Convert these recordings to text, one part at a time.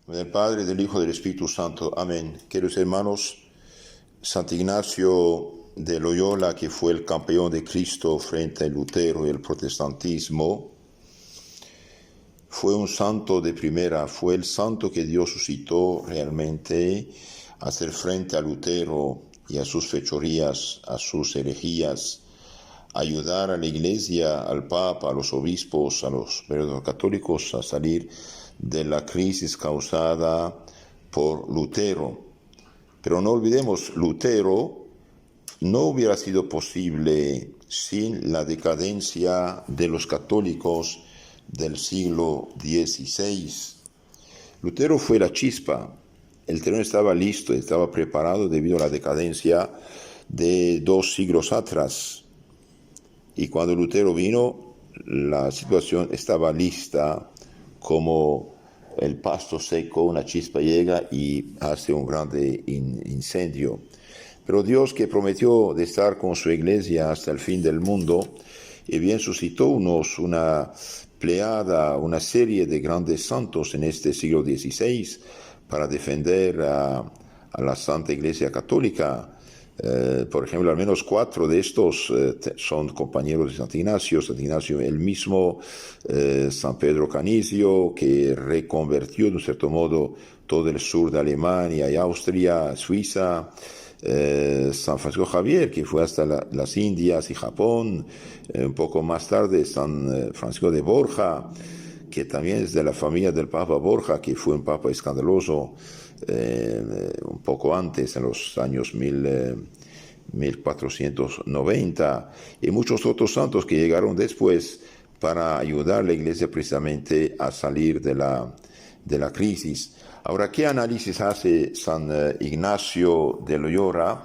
Del Padre, del Hijo, del Espíritu Santo. Amén. Queridos hermanos, Santo Ignacio de Loyola, que fue el campeón de Cristo frente a Lutero y el protestantismo, fue un santo de primera, fue el santo que Dios suscitó realmente a hacer frente a Lutero y a sus fechorías, a sus herejías, ayudar a la Iglesia, al Papa, a los obispos, a los verdaderos católicos a salir de la crisis causada por Lutero. Pero no olvidemos, Lutero no hubiera sido posible sin la decadencia de los católicos del siglo XVI. Lutero fue la chispa. El terreno estaba listo, estaba preparado debido a la decadencia de 2 siglos atrás. Y cuando Lutero vino, la situación estaba lista, como el pasto seco, una chispa llega y hace un grande incendio. Pero Dios, que prometió de estar con su iglesia hasta el fin del mundo, y bien suscitó una pleada, una serie de grandes santos en este siglo XVI para defender a la Santa Iglesia Católica. Por ejemplo, al menos 4 de estos son compañeros de Santo Ignacio, el mismo San Pedro Canisio, que reconvirtió de un cierto modo todo el sur de Alemania y Austria, Suiza, San Francisco Javier, que fue hasta las Indias y Japón, un poco más tarde San Francisco de Borja, que también es de la familia del Papa Borja, que fue un papa escandaloso, un poco antes, en los años 1490, y muchos otros santos que llegaron después para ayudar a la Iglesia precisamente a salir de la crisis. Ahora, ¿qué análisis hace San Ignacio de Loyola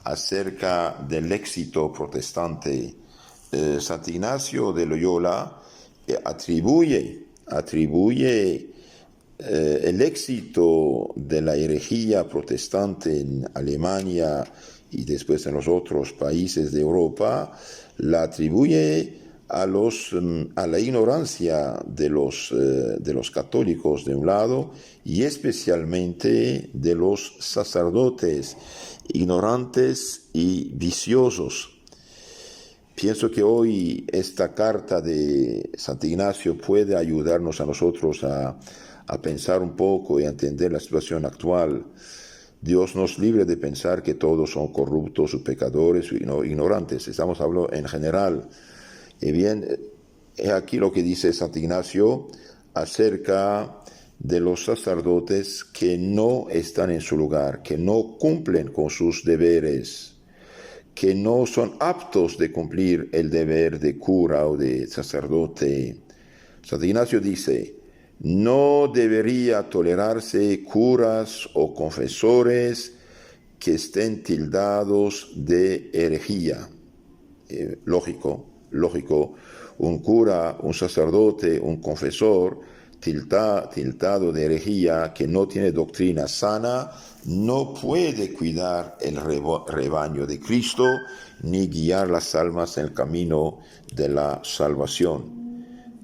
acerca del éxito protestante? San Ignacio de Loyola atribuye el éxito de la herejía protestante en Alemania y después en los otros países de Europa, la atribuye a la ignorancia de los católicos de un lado y especialmente de los sacerdotes ignorantes y viciosos. Pienso que hoy esta carta de Santo Ignacio puede ayudarnos a nosotros a pensar un poco y a entender la situación actual. Dios nos libre de pensar que todos son corruptos o pecadores o ignorantes. Estamos hablando en general. Y bien, aquí lo que dice Santo Ignacio acerca de los sacerdotes que no están en su lugar, que no cumplen con sus deberes, que no son aptos de cumplir el deber de cura o de sacerdote. Santo Ignacio dice: no debería tolerarse curas o confesores que estén tildados de herejía. Lógico, un cura, un sacerdote, un confesor tiltado de herejía, que no tiene doctrina sana, no puede cuidar el rebaño de Cristo ni guiar las almas en el camino de la salvación.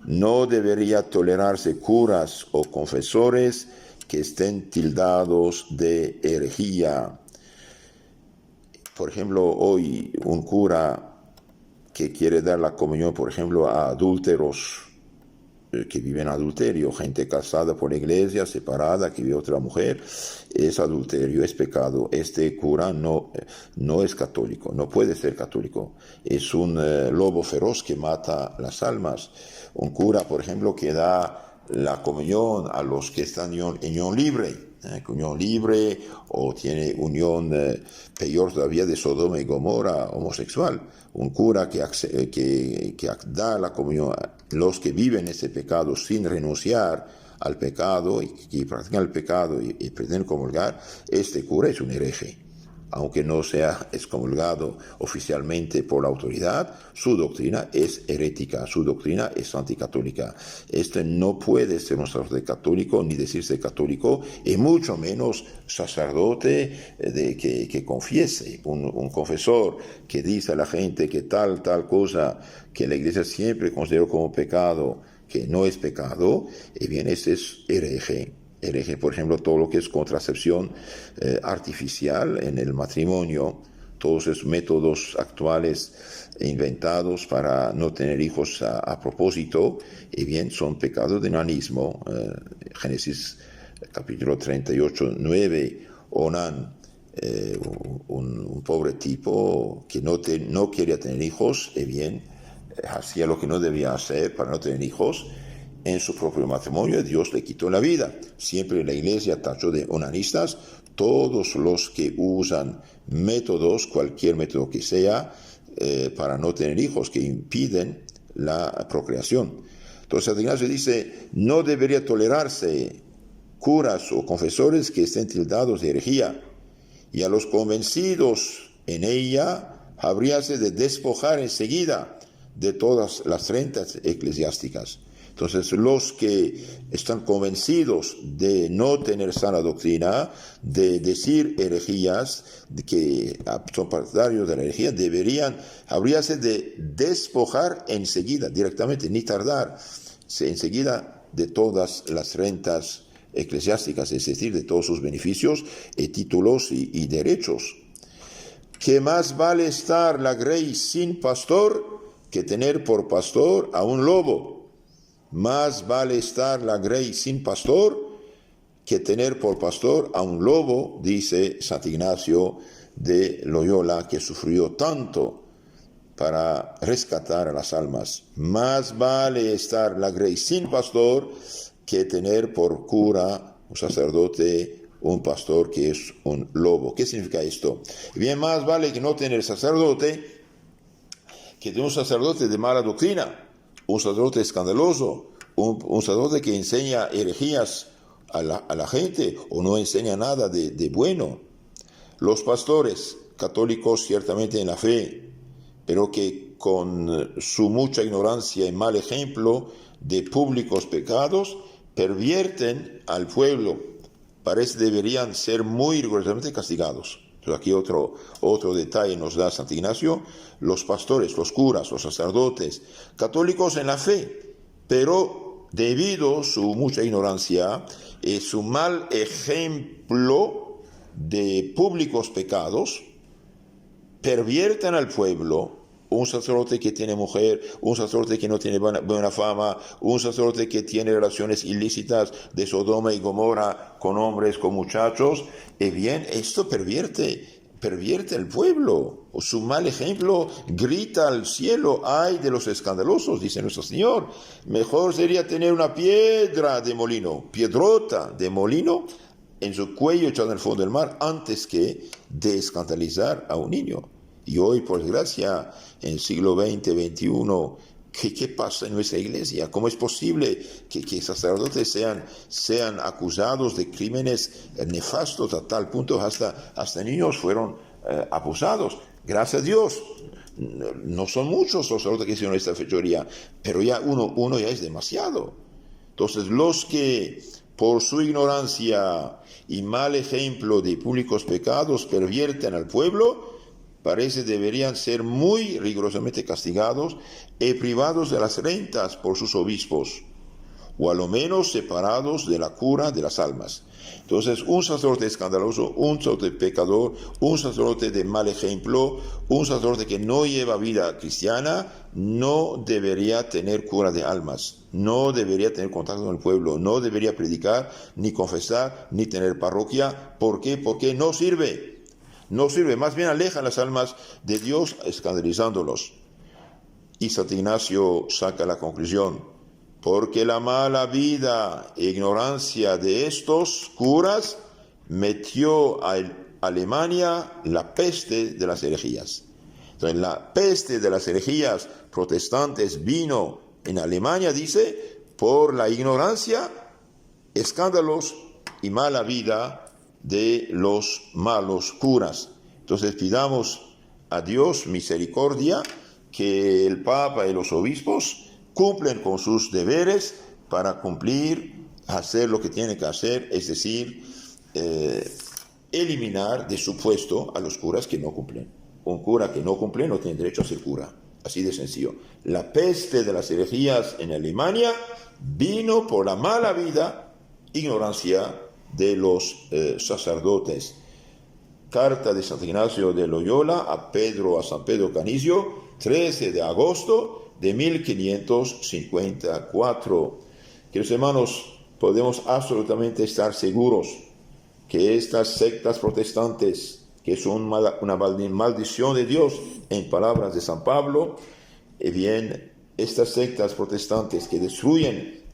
No debería tolerarse curas o confesores que estén tildados de herejía. Por ejemplo, hoy un cura que quiere dar la comunión, por ejemplo, a adúlteros que viven adulterio, gente casada por la iglesia, separada, que vive otra mujer, es adulterio, es pecado. Este cura no es católico, no puede ser católico. Es un lobo feroz que mata las almas. Un cura, por ejemplo, que da la comunión a los que están en unión libre, o tiene unión peor todavía de Sodoma y Gomorra, homosexual. Un cura que da la comunión a los que viven ese pecado sin renunciar al pecado y que practican el pecado y pretenden comulgar, este cura es un hereje. Aunque no sea excomulgado oficialmente por la autoridad, su doctrina es herética, su doctrina es anticatólica. Este no puede ser un sacerdote católico, ni decirse católico, y mucho menos sacerdote que confiese, un confesor que dice a la gente que tal cosa que la Iglesia siempre consideró como pecado, que no es pecado, y bien, ese es hereje. hereje. Por ejemplo, todo lo que es contracepción artificial en el matrimonio, todos esos métodos actuales inventados para no tener hijos a propósito, y bien, son pecados de enanismo. Génesis capítulo 38:9, Onán, un pobre tipo que no quería tener hijos, y bien, hacía lo que no debía hacer para no tener hijos. En su propio matrimonio, Dios le quitó la vida. Siempre la iglesia tachó de onanistas todos los que usan métodos, cualquier método que sea, para no tener hijos, que impiden la procreación. Entonces, San Ignacio dice, no debería tolerarse curas o confesores que estén tildados de herejía, y a los convencidos en ella habríase de despojar enseguida de todas las rentas eclesiásticas. Entonces, los que están convencidos de no tener sana doctrina, de decir herejías, de que son partidarios de la herejía, habríase de despojar enseguida, directamente, ni tardar, enseguida de todas las rentas eclesiásticas, es decir, de todos sus beneficios, títulos y derechos. ¿Qué más vale estar la grey sin pastor que tener por pastor a un lobo? Más vale estar la grey sin pastor que tener por pastor a un lobo, dice San Ignacio de Loyola, que sufrió tanto para rescatar a las almas. Más vale estar la grey sin pastor que tener por cura, un sacerdote, un pastor que es un lobo. ¿Qué significa esto? Bien, más vale que no tener sacerdote que tener un sacerdote de mala doctrina, un sacerdote escandaloso, un sacerdote que enseña herejías a la gente o no enseña nada de bueno. Los pastores católicos ciertamente en la fe, pero que con su mucha ignorancia y mal ejemplo de públicos pecados pervierten al pueblo. Parece deberían ser muy rigurosamente castigados. Entonces aquí otro detalle nos da San Ignacio. Los pastores, los curas, los sacerdotes católicos en la fe, pero debido a su mucha ignorancia y su mal ejemplo de públicos pecados, pervierten al pueblo. Un sacerdote que tiene mujer, un sacerdote que no tiene buena fama, un sacerdote que tiene relaciones ilícitas de Sodoma y Gomorra con hombres, con muchachos, y bien, esto pervierte el pueblo. Su mal ejemplo grita al cielo, ay de los escandalosos, dice nuestro Señor. Mejor sería tener una piedrota de molino en su cuello echada en el fondo del mar, antes que de escandalizar a un niño. Y hoy, por desgracia, en el siglo XX, XXI, ¿qué pasa en nuestra iglesia? ¿Cómo es posible que sacerdotes sean acusados de crímenes nefastos a tal punto hasta niños fueron abusados? Gracias a Dios, no son muchos los sacerdotes que hicieron esta fechoría, pero ya uno ya es demasiado. Entonces, los que por su ignorancia y mal ejemplo de públicos pecados pervierten al pueblo, parece deberían ser muy rigurosamente castigados y privados de las rentas por sus obispos, o a lo menos separados de la cura de las almas. Entonces, un sacerdote escandaloso, un sacerdote pecador, un sacerdote de mal ejemplo, un sacerdote que no lleva vida cristiana, no debería tener cura de almas, no debería tener contacto con el pueblo, no debería predicar, ni confesar, ni tener parroquia. ¿Por qué? Porque no sirve. No sirve, más bien alejan las almas de Dios escandalizándolos. Y San Ignacio saca la conclusión: porque la mala vida e ignorancia de estos curas metió a Alemania la peste de las herejías. Entonces, la peste de las herejías protestantes vino en Alemania, dice, por la ignorancia, escándalos y mala vida de los malos curas. Entonces pidamos a Dios misericordia, que el Papa y los obispos cumplen con sus deberes para hacer lo que tienen que hacer, es decir, eliminar de su puesto a los curas que no cumplen. Un cura que no cumple no tiene derecho a ser cura, así de sencillo. La peste de las herejías en Alemania vino por la mala vida ignorancia de los sacerdotes. Carta de San Ignacio de Loyola a San Pedro Canizio, 13 de agosto de 1554. Queridos hermanos, podemos absolutamente estar seguros que estas sectas protestantes, que son una maldición de Dios, en palabras de San Pablo, bien, estas sectas protestantes que destruyen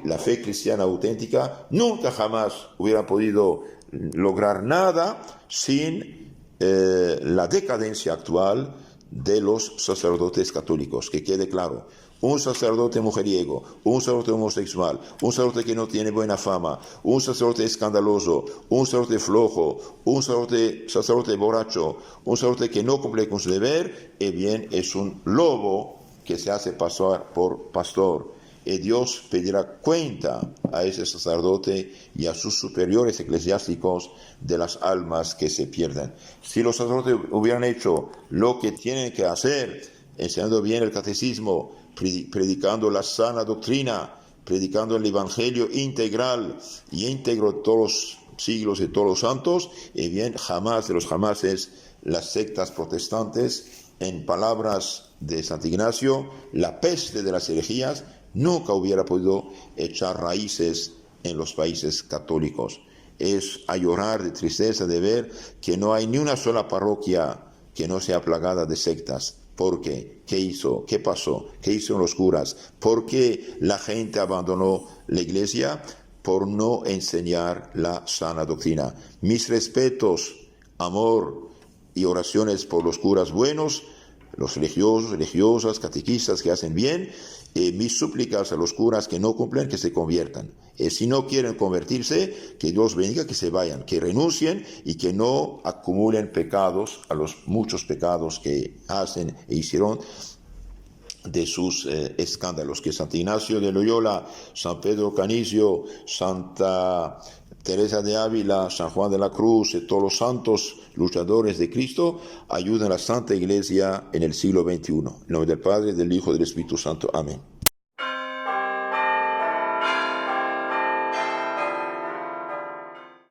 la fe cristiana auténtica, nunca jamás hubieran podido lograr nada sin la decadencia actual de los sacerdotes católicos. Que quede claro: un sacerdote mujeriego, un sacerdote homosexual, un sacerdote que no tiene buena fama, un sacerdote escandaloso, un sacerdote flojo, un sacerdote borracho, un sacerdote que no cumple con su deber, bien, es un lobo que se hace pasar por pastor. Y Dios pedirá cuenta a ese sacerdote y a sus superiores eclesiásticos de las almas que se pierden. Si los sacerdotes hubieran hecho lo que tienen que hacer, enseñando bien el catecismo, predicando la sana doctrina, predicando el evangelio integral y íntegro de todos los siglos y todos los santos, y bien, jamás de los jamases las sectas protestantes, en palabras de San Ignacio, la peste de las herejías, nunca hubiera podido echar raíces en los países católicos. Es a llorar de tristeza de ver que no hay ni una sola parroquia que no sea plagada de sectas. ¿Por qué? ¿Qué hizo? ¿Qué pasó? ¿Qué hicieron los curas? ¿Por qué la gente abandonó la iglesia? Por no enseñar la sana doctrina. Mis respetos, amor y oraciones por los curas buenos, los religiosos, religiosas, catequistas que hacen bien, mis súplicas a los curas que no cumplen, que se conviertan. Si no quieren convertirse, que Dios bendiga, que se vayan, que renuncien y que no acumulen pecados, a los muchos pecados que hacen e hicieron de sus escándalos. Que San Ignacio de Loyola, San Pedro Canizio, Santa Teresa de Ávila, San Juan de la Cruz y todos los santos luchadores de Cristo ayuden a la Santa Iglesia en el siglo XXI. En nombre del Padre, del Hijo y del Espíritu Santo. Amén.